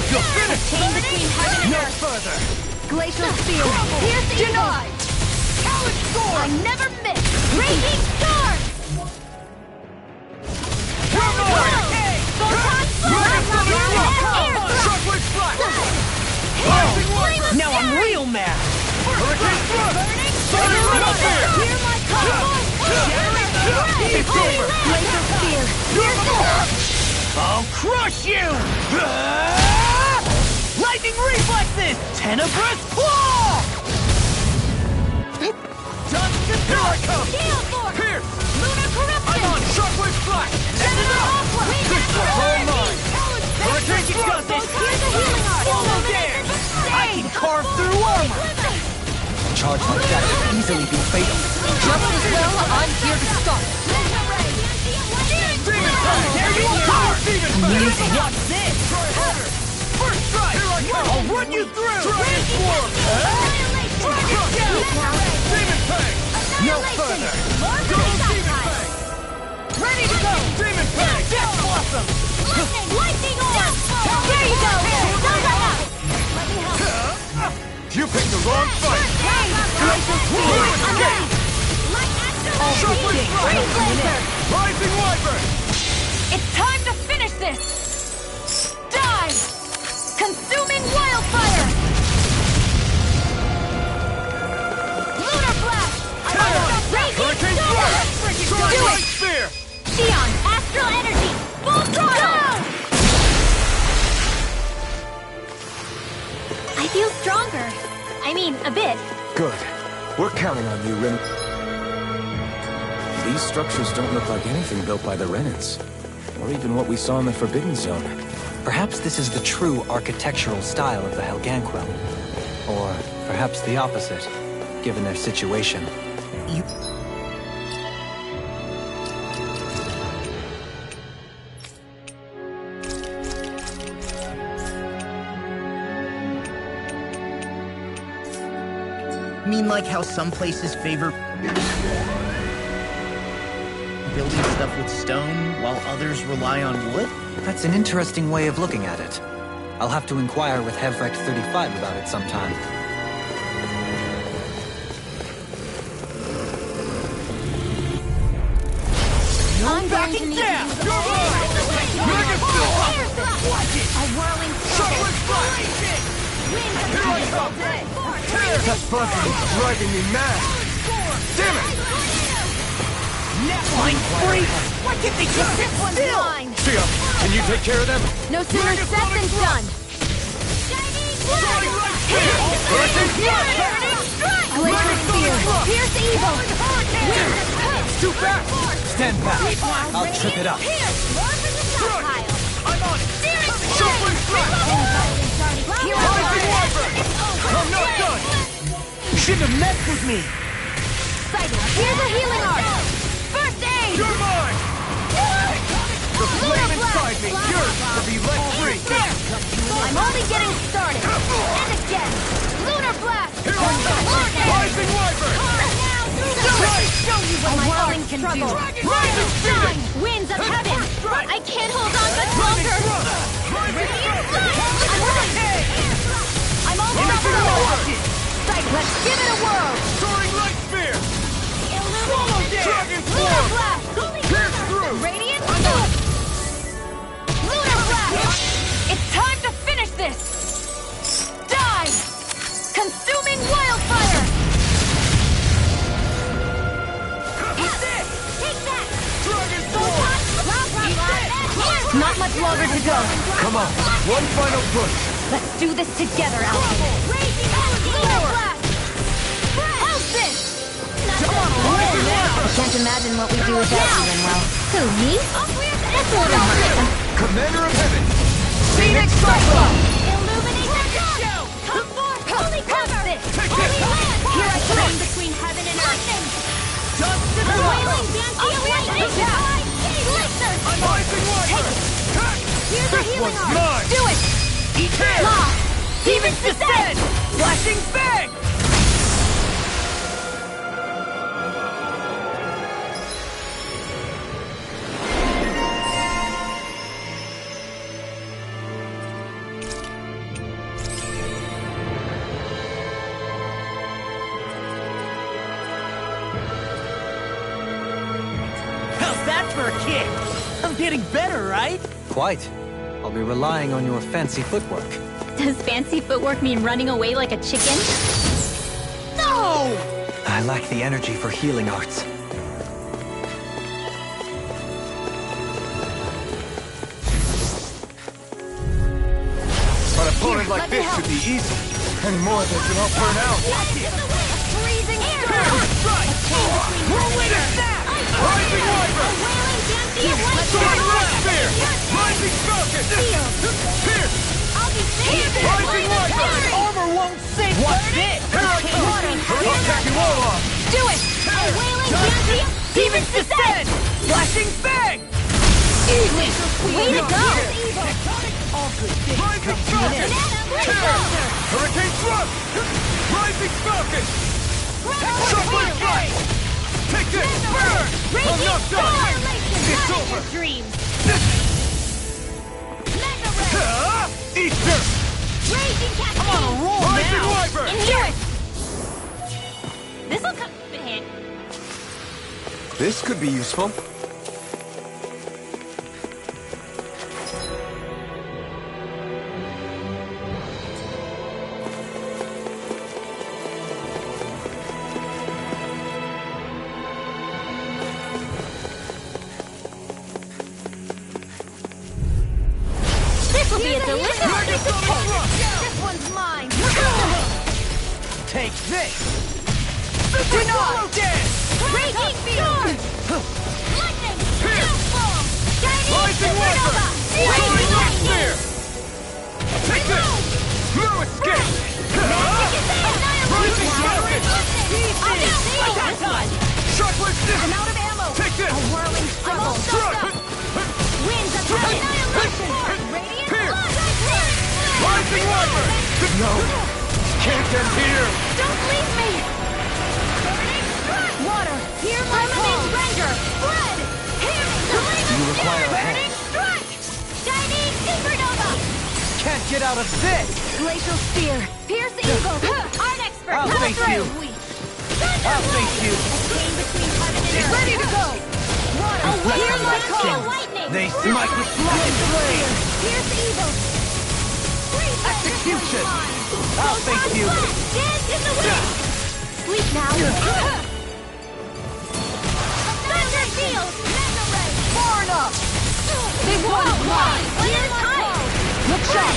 You'll finish! Chain between heaven and No earth! further! Glacial Field. Pierce denied! Talon sword! I never miss! Raging storm! Come on! Photon Dragon Air thrust! Shockwave flash! Rising Wyvern! Now I'm real mad! Hurricane thrust! Burning Fire little fire! Hear my call! It's over! Glacial Spear! Pierce the hook! I'll crush you! Lightning reflexes! Tenebrous claw! Here I come! Gale Force! Here! Lunar corruption! I'm on Shockwave flash! Senator Aqua! This was all mine! Hurricane thrust! Here's the healing art! Almost there! I can carve through armor! A charge like that could easily be fatal. Just as well, I'm here to start. Demon fang! There you are! Demon fang! What's this? First strike! Here I come! I'll run you through! Dragon swarm! Demon fang! No further! Double demon fang! Ready to go! Demon fang! Death blossom! Lightning orb! There you go! Let me help. You picked the wrong fight! Shockwave flash! Rising Wyvern! It's time to finish this! Die! Consuming wildfire! Lunar blast! Hurricane thrust! Charge light spear! Xion, astral energy! Full throttle! I feel stronger. I mean, a bit. Good. We're counting on you, Ren. These structures don't look like anything built by the Renans, or even what we saw in the Forbidden Zone. Perhaps this is the true architectural style of the Helganquil. Or perhaps the opposite, given their situation. Mean like how some places favor building stuff with stone while others rely on wood? That's an interesting way of looking at it. I'll have to inquire with Hevrek 35 about it sometime. I'm going to need to use the A whirling Shockwave flash! Here I come! That buzzing is driving me mad! Damn it! Netline freak! Why can't they just sit still? mine. Sia, can you take care of them? No sooner said than done! Hurricane thrust! Glacial Spear! Pierce evil! Too fast! Stand back! I'll trip it up. I'm on it! Shockwave flash! Rising Wyvern! I'm not done! You shouldn't have messed with me! Here's a healing art! First aid! You're mine! The flame inside me yearns to be let free! I'm only getting started! And again! Lunar blast! Here I come! Rising Wyvern! Show you what my arms can do! Rising Phoenix! Winds of heaven! I can't hold on much longer! I'm almost through! Let's give it a whirl! Soaring light spear! Illuminated! Dragon Lunar swarm! blast! Pierce through! Radiant! longer to go. Come on, one final push. Let's do this together, Alpha. Raging Power! How's this? Come on, Rising Wiper! I can't imagine what we do without you, Renwell. Who, me? That's a little hard. Commander of Heaven! Phoenix Cyclone! Illuminate the dark! Come forth! Holy cover! Holy land! Here I train between heaven and earth. Dust to the Wailing Banshee of Lightning! Slicer! Rising Wiper! Here's a healing one's arm! mine! Do it! Eat this! Law! Demons Descend! Flashing Fang! How's that for a kick? I'm getting better, right? Quite. I'll be relying on your fancy footwork. Does fancy footwork mean running away like a chicken? No! I lack the energy for healing arts. An opponent like this should be easy. Any more they can all burn out. Freezing Whirlwind of Snap! Rising Wiper! Sword Red Spear! Rising Falcon! Pierce! Rising Wiper! Armor won't save. What's this? I'll take you all off! Do it! Demons Descend! Flashing Fang! Way to go! Rising Falcon! Hurricane Thrust! Rising Falcon! Shuffling Strike! Take this! Burn! I'm not done! It's over! Dreams! Easter! Raging Cat! I'm on a roll Rising now. Wiper! Inherit! This'll come in handy. This could be useful. This will be a delicious piece of cake! This one's mine! Take this. Super Solo Dance! Raging Storm! Lightning! Downfall! Rising Wiper! Soaring Red Spear! Take this! No escape! Rising Falcon! This one! Shockwave I'm Dip! out of ammo! Take this! A whirling struggle! Winds of annihilation! Radiant Pierce! blood! Rising Wiper! No! Can't get here! Don't leave me! Water! Hear my call! Render! Blood! Hear You require a hand. Burning strike! Chinese supernova! Can't get out of this. Glacial spear! Pierce eagle! Art expert! I'll come face through! you. I'll face you. Chain between heaven and earth! Ready to go! Water! Hear my call! Lightning! They smite with flying flame. Pierce evil! Execution. I'll face you. Dance in the wind! Sleep now! Thunder shield! Mega ray! Far enough! Big one's mine! Here's time! Look sharp!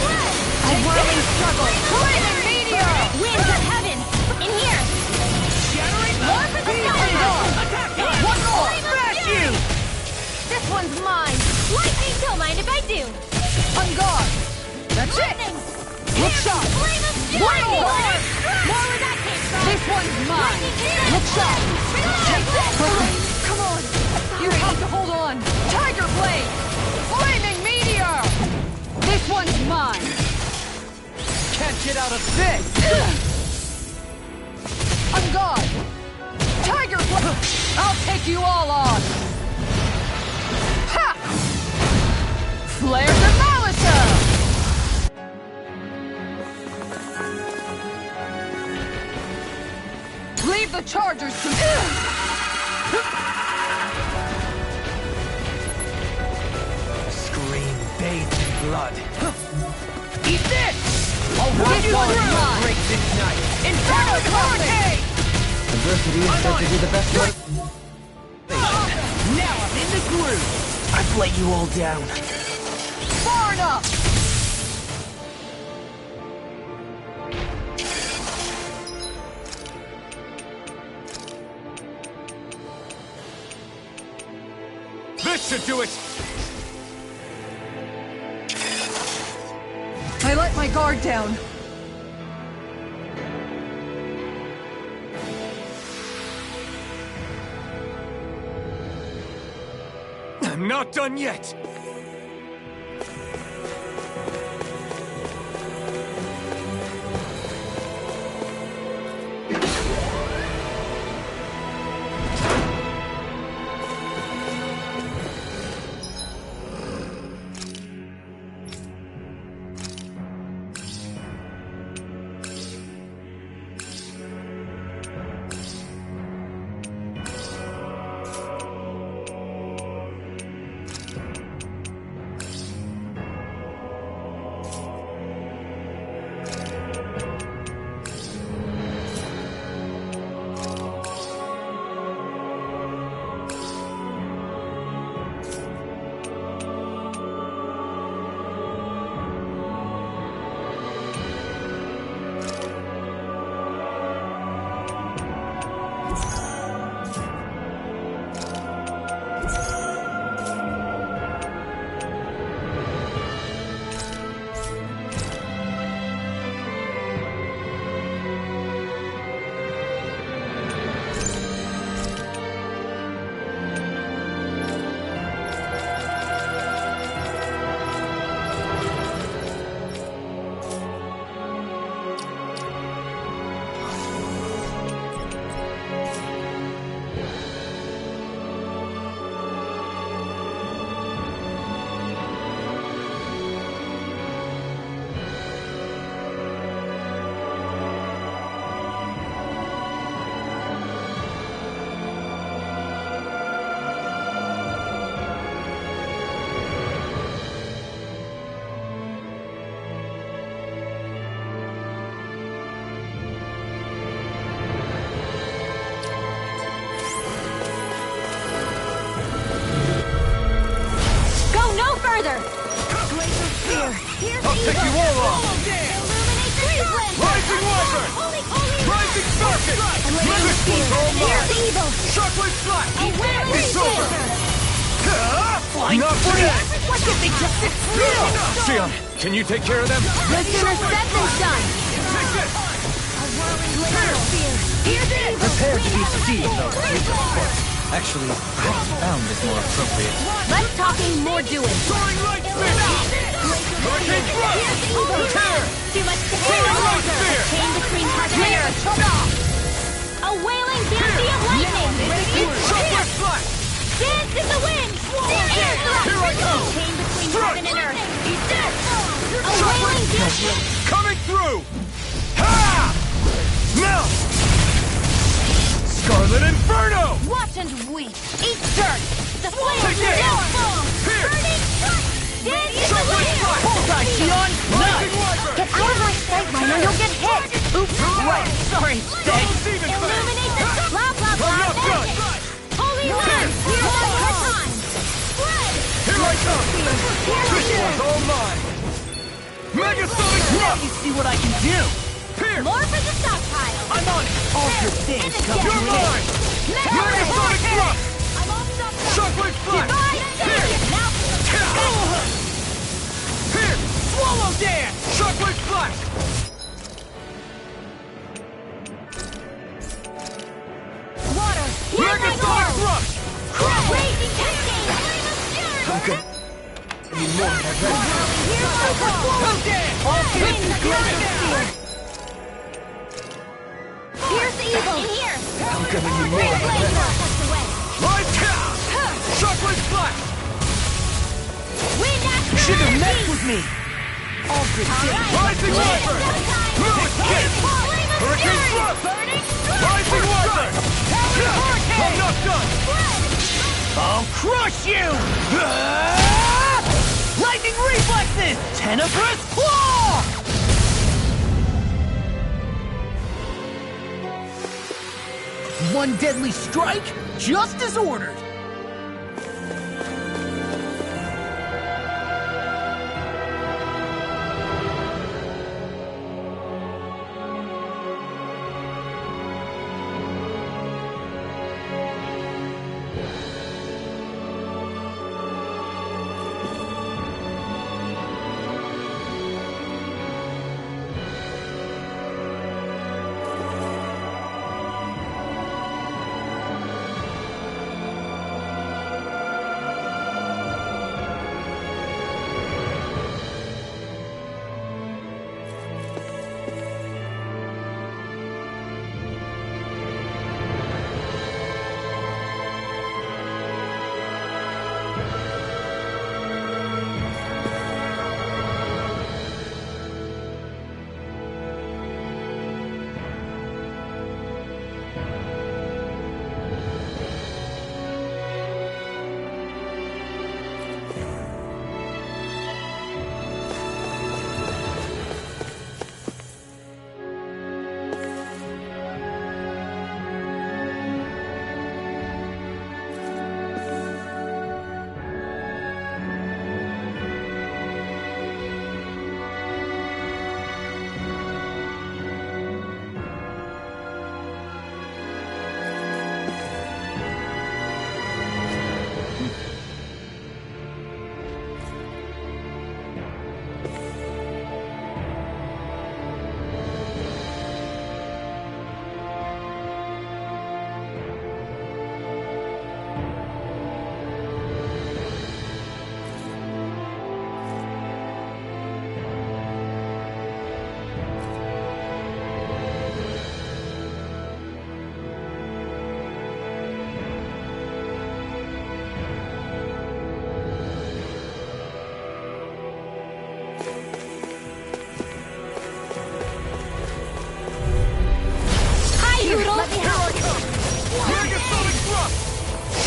A whirling struggle! Flaming meteor! Winds of heaven! In here! Shattering More for the sky! Attack! One more! Smash you! This one's mine! Lightning! Don't mind if I do! On guard! That's it! Lightning! Look sharp! Flame of One more! More where that came from! This one's mine! Look sharp! Take this! Come on! You have to hold on! Tiger Blade! Flaming meteor! This one's mine! Can't get out of this. On guard! Tiger Blade! I'll take you all on! Ha! Flare Demolisher! Leave the chargers to me! Scream bathed in blood. Eat this! I'll run This you one's through! mine. Breaks ignite. Inferno Hurricane! Adversity is said to be the best way. Now I'm in the groove. I've let you all down. far enough! This should do it! I let my guard down. I'm not done yet! I'll take you all on! Rising Wyvern! Rising Circuit! This one's all mine! Shockwave Slash! It's over! Not for that! Why can't they just sit still? Xion, can you take care of them? The sooner said than done. Take this! Prepare to be steamed, though. Actually, perhaps bound is more appropriate. Less talking, more doing. Soaring Light Spin! Hurricane Thrust! Tear! Too much to Soaring Light handle. Spear! Chain between heart and earth. A wailing fancy of lightning. Shockwave Slash! Dance in the wind. Air thrust. Here I come! Chain between heaven and earth. Eat this. A Shockwave wailing dance. coming through! Ha! Now! Scarlet Inferno! Watch and weep. Eat dirt. The flames Take it! still fall. Here! Burning trust. Dance in the Shockwave wind. Slash! Bullseye, Xion! Rising Wyvern! Get out of my sight, Rhino. You'll get hit. Oops, right. Sorry, Stag. Double Demon Fang! Illuminate the blah blah I'm blah. not done! Holy land. Here's our time. Spread. Here I come! This one's all mine! Megasonic Now Thrust! you see what I can do. Here! More for the stockpile. I'm on it. All good things come to You're an end. mine! Megasonic Thrust! I'm all stopped up. Shockwave Slash! Here. Now. Here! Swallow dance. Shockwave Slash! Water. Here's my Megasonic goal. Thrust! Raging cascade. I'm good. I need more than that. Here's my goal. Swallow dance. All good things come to an end. Here's the evil. In here. I'm gonna need more than that. Laser. Tucked away. Light Cow! Shockwave Slash! Wind after Should have energy. messed with me. All good things. Rising Wyvern! Move it! Hurricane Thrust! Rising Wyvern! I'm not done! I'll crush you! Lightning reflexes! Tenebrous claw! One deadly strike, just as ordered.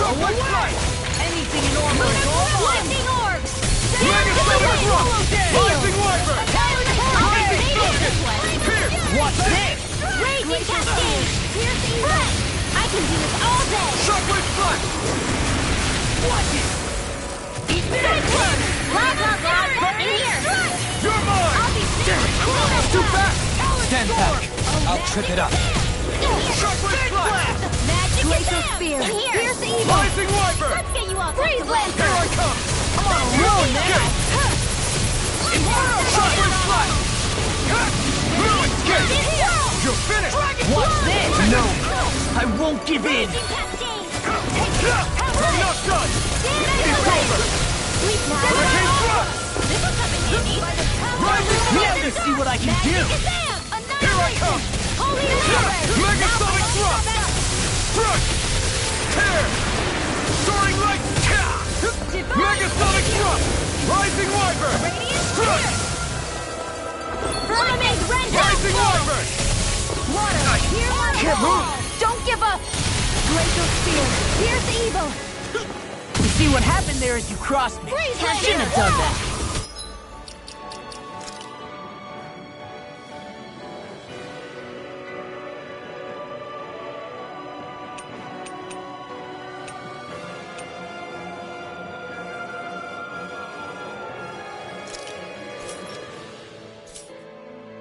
What's right? Anything in Orma is all mine! Lightning orb! Megasonic Thrust! Rising Wyvern! Rising Circuit! Pierce! What's this? Raging Cascade! Pierce evil! I can do this all day! Shockwave Flash! Watch it! Eat this! Blah, blah, blah! In here! You're mine! I'll be there! Too fast! Stand back! I'll trip it up. Shockwave Flash! Magic Glacial is Spear. in here! Pierce evil. Rising Wyvern! Let's get you all Freeze back to life. Here I come! I'm on a roll now! Shockwave Flash! Ruin Kick! You're finished! What's this? No! I won't give in! Raging Cascade! I'm not done! It's over! Sleep now! Hurricane Thrust! This'll come in handy! Rising Now Flash! to see what I can do! Here I come! Holy Megasonic Thrust! Thrust! Tear! Soaring Light! Megasonic Thrust! Rising Wyvern! Thrust! Verminic Render! Rising Wyvern! Water! Here I Can't go! move! Don't give up! Glacial Spear. Pierce evil. You see what happened there is you crossed me. Freeze I Ranger! shouldn't have done that.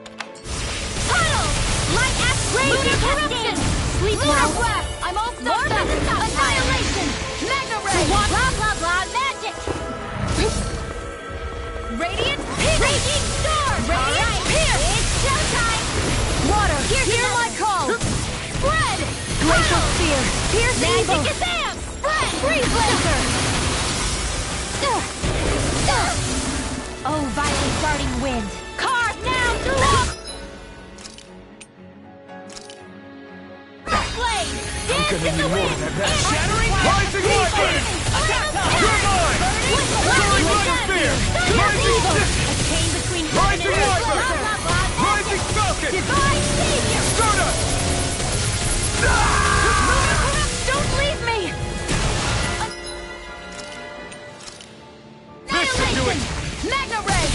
Tunnel! Light axe Raging Corruption! Sleep now! Blast! I'm all stuffed up! Annihilation! Mega Ray! Blah blah blah magic! Radiant Pierce! Raging Storm! Radiant Pierce! It's showtime! Water. Hear my call! Spread! Glacial Spear. Pierce evil. Magic Gazam! Spread! Freeze Blazer. Oh, violent darting wind! Carve now! Look! Blade! Dance in the wind! Shattering Rising Wyvern! You're mine! Soaring Light Spear! Rising Stick! A chain between Rising heaven and earth! Wyvern! Blah, blah, blah, Rising Falcon! Divine Savior! Stardust! Don't leave me! This should do it! Mega Ray!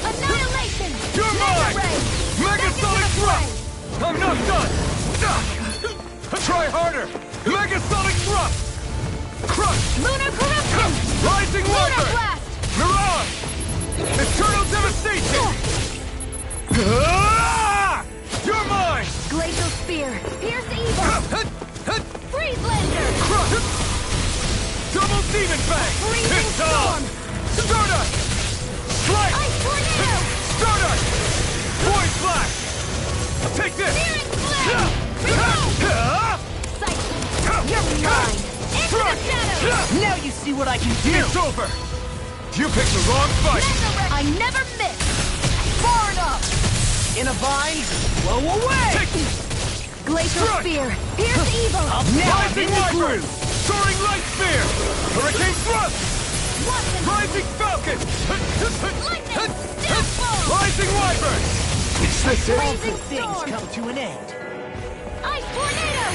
Annihilation! You're Mega mine! Ray! Megasonic Thrust! I'm not done! Try harder! Megasonic Thrust! Crush! Lunar Corruption! Rising Lunar Wyvern! Blast! Mirage! Eternal Devastation! Ah! You're mine! Glacial Spear. Pierce evil. Freeze Lander! Crush! Double Demon Fang! Freezing It's on! Storm! Stardust! Strike! Ice Tornado! Stardust! Void Flash! Take this! Searing Flame! Reload! Cyclone! You're mine! Into the shadows! Now you see what I can do! It's over! You picked the wrong fight! Mega Ray! I never miss! Far enough! In a vine, blow away! Take Glacial Strike. Spear. Pierce evil. Now I'm Rising in the Wyvern! groove! Soaring Light Spear! Hurricane Thrust! Watson! Rising Falcon! Lightning! Downfall! Rising Wyvern! Is this it? Freezing Things Storm! come to an end. Ice Tornado!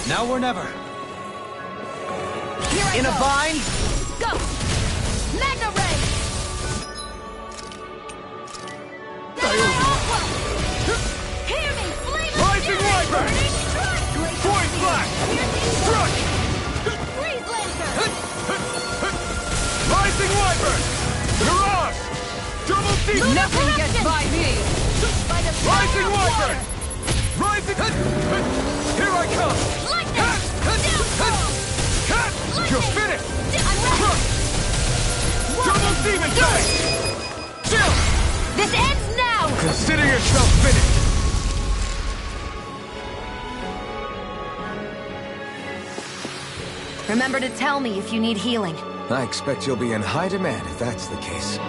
Now or never. Here I In go! a vine, Go! Mega Ray! Hear me! Flame of Rising Fury! Wyvern! Burning Strike! Void Flash! Struck! Freeze Laser! Rising Wyvern! Mirage! Double Demon! Nothing gets by me! By the power Rising of Wyvern! water! Rising! Here I come! Lightning! Downfall! You're finished! I'm ready! Crush! Double Demon Fang! Chill! This ends now! Consider yourself finished! Remember to tell me if you need healing. I expect you'll be in high demand if that's the case.